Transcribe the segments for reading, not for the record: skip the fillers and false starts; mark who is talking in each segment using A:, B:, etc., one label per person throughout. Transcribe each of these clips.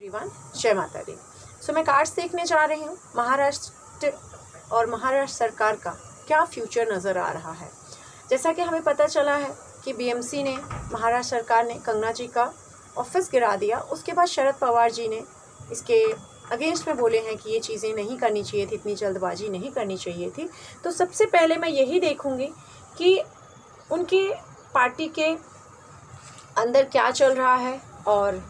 A: Everyone, जय माता दी। मैं कार्ड्स देखने जा रही हूँ। महाराष्ट्र और महाराष्ट्र सरकार का क्या फ्यूचर नज़र आ रहा है। जैसा कि हमें पता चला है कि बीएमसी ने, महाराष्ट्र सरकार ने कंगना जी का ऑफिस गिरा दिया। उसके बाद शरद पवार जी ने इसके अगेंस्ट में बोले हैं कि ये चीज़ें नहीं करनी चाहिए थी, इतनी जल्दबाजी नहीं करनी चाहिए थी। तो सबसे पहले मैं यही देखूँगी कि उनकी पार्टी के अंदर क्या चल रहा है और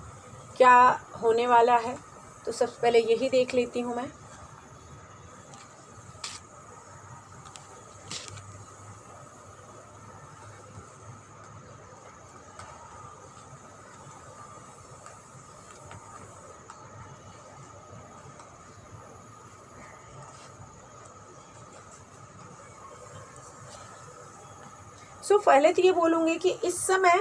A: क्या होने वाला है। तो सबसे पहले यही देख लेती हूँ मैं। पहले तो ये बोलूँगी कि इस समय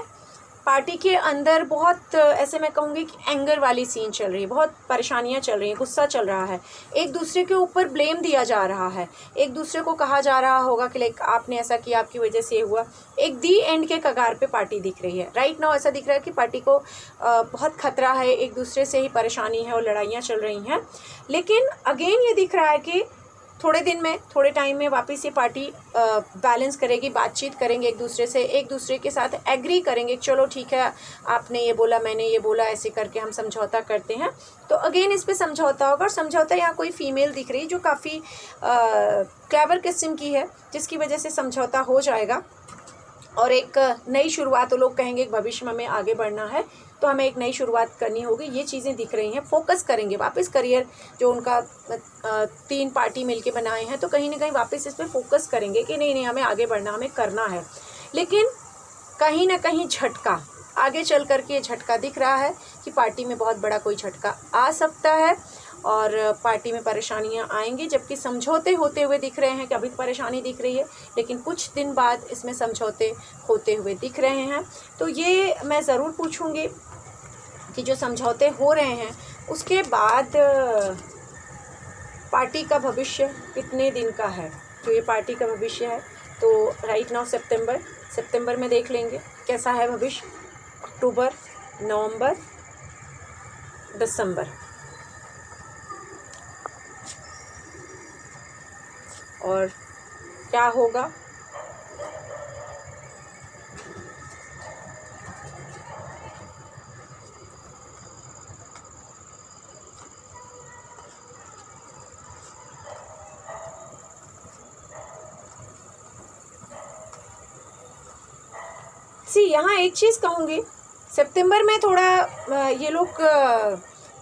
A: पार्टी के अंदर बहुत ऐसे मैं कहूँगी कि एंगर वाली सीन चल रही है, बहुत परेशानियाँ चल रही हैं, गुस्सा चल रहा है, एक दूसरे के ऊपर ब्लेम दिया जा रहा है, एक दूसरे को कहा जा रहा होगा कि लाइक आपने ऐसा किया, आपकी वजह से ये हुआ। एक दी एंड के कगार पे पार्टी दिख रही है। राइट नाउ ऐसा दिख रहा है कि पार्टी को बहुत खतरा है, एक दूसरे से ही परेशानी है और लड़ाइयाँ चल रही हैं। लेकिन अगेन ये दिख रहा है कि थोड़े दिन में, थोड़े टाइम में वापस ये पार्टी बैलेंस करेगी, बातचीत करेंगे एक दूसरे से, एक दूसरे के साथ एग्री करेंगे, चलो ठीक है आपने ये बोला, मैंने ये बोला, ऐसे करके हम समझौता करते हैं। तो अगेन इस पे समझौता होगा। और समझौता यहाँ कोई फीमेल दिख रही है जो काफ़ी क्लेवर किस्म की है, जिसकी वजह से समझौता हो जाएगा और एक नई शुरुआत। तो लोग कहेंगे भविष्य में हमें आगे बढ़ना है तो हमें एक नई शुरुआत करनी होगी। ये चीज़ें दिख रही हैं। फोकस करेंगे वापस करियर जो उनका 3 पार्टी मिलके बनाए हैं, तो कहीं ना कहीं वापस इस पर फोकस करेंगे कि नहीं हमें आगे बढ़ना, हमें करना है। लेकिन कहीं ना कहीं झटका आगे चल करके ये झटका दिख रहा है कि पार्टी में बहुत बड़ा कोई झटका आ सकता है और पार्टी में परेशानियां आएंगी। जबकि समझौते होते हुए दिख रहे हैं कि अभी परेशानी दिख रही है, लेकिन कुछ दिन बाद इसमें समझौते होते हुए दिख रहे हैं। तो ये मैं ज़रूर पूछूंगी कि जो समझौते हो रहे हैं उसके बाद पार्टी का भविष्य कितने दिन का है। जो ये पार्टी का भविष्य है तो राइट नाउ सितंबर में देख लेंगे कैसा है भविष्य। अक्टूबर, नवंबर, दिसंबर और क्या होगा। यहाँ एक चीज़ कहूँगी, सितंबर में थोड़ा ये लोग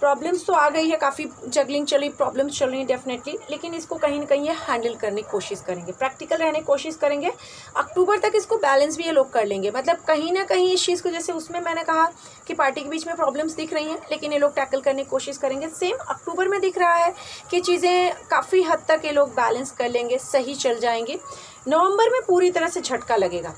A: प्रॉब्लम्स तो आ गई है, काफ़ी जगलिंग चली, प्रॉब्लम्स चल रही हैं डेफिनेटली, लेकिन इसको कहीं ना कहीं ये हैंडल करने की कोशिश करेंगे, प्रैक्टिकल रहने की कोशिश करेंगे। अक्टूबर तक इसको बैलेंस भी ये लोग कर लेंगे। मतलब कहीं ना कहीं इस चीज़ को, जैसे उसमें मैंने कहा कि पार्टी के बीच में प्रॉब्लम्स दिख रही हैं, लेकिन ये लोग टैकल करने की कोशिश करेंगे। सेम अक्टूबर में दिख रहा है कि चीज़ें काफ़ी हद तक ये लोग बैलेंस कर लेंगे, सही चल जाएंगे। नवंबर में पूरी तरह से झटका लगेगा,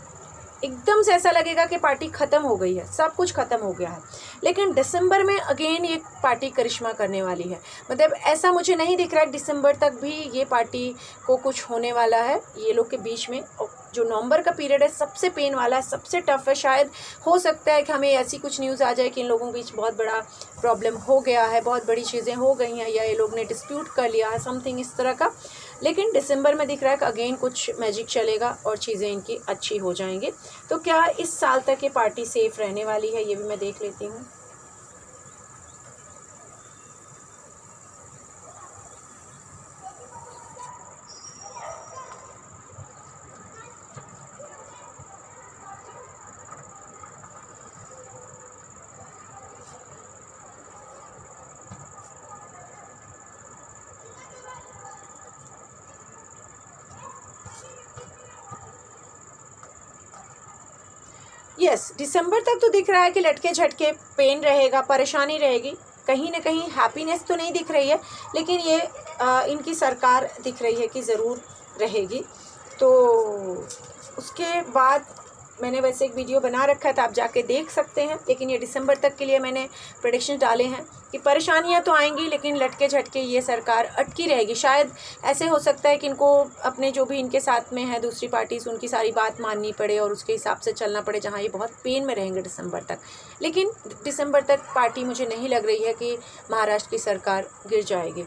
A: एकदम से ऐसा लगेगा कि पार्टी ख़त्म हो गई है, सब कुछ ख़त्म हो गया है। लेकिन दिसंबर में अगेन ये पार्टी करिश्मा करने वाली है। मतलब ऐसा मुझे नहीं दिख रहा है दिसंबर तक भी ये पार्टी को कुछ होने वाला है ये लोग के बीच में। जो नवंबर का पीरियड है सबसे पेन वाला है, सबसे टफ है। शायद हो सकता है कि हमें ऐसी कुछ न्यूज़ आ जाए कि इन लोगों के बीच बहुत बड़ा प्रॉब्लम हो गया है, बहुत बड़ी चीज़ें हो गई हैं, या ये लोग ने डिस्प्यूट कर लिया है, समथिंग इस तरह का। लेकिन दिसंबर में दिख रहा है कि अगेन कुछ मैजिक चलेगा और चीज़ें इनकी अच्छी हो जाएंगी। तो क्या इस साल तक ये पार्टी सेफ रहने वाली है, ये भी मैं देख लेती हूँ। यस, दिसंबर तक तो दिख रहा है कि लटके झटके, पेन रहेगा, परेशानी रहेगी, कहीं ना कहीं हैप्पीनेस तो नहीं दिख रही है, लेकिन ये इनकी सरकार दिख रही है कि ज़रूर रहेगी। तो उसके बाद मैंने वैसे एक वीडियो बना रखा था, आप जाके देख सकते हैं, लेकिन ये दिसंबर तक के लिए मैंने प्रेडिक्शन डाले हैं कि परेशानियां तो आएंगी, लेकिन लटके झटके ये सरकार अटकी रहेगी। शायद ऐसे हो सकता है कि इनको अपने जो भी इनके साथ में है दूसरी पार्टीज, उनकी सारी बात माननी पड़े और उसके हिसाब से चलना पड़े, जहाँ ये बहुत पेन में रहेंगे दिसंबर तक। लेकिन दिसंबर तक पार्टी मुझे नहीं लग रही है कि महाराष्ट्र की सरकार गिर जाएगी।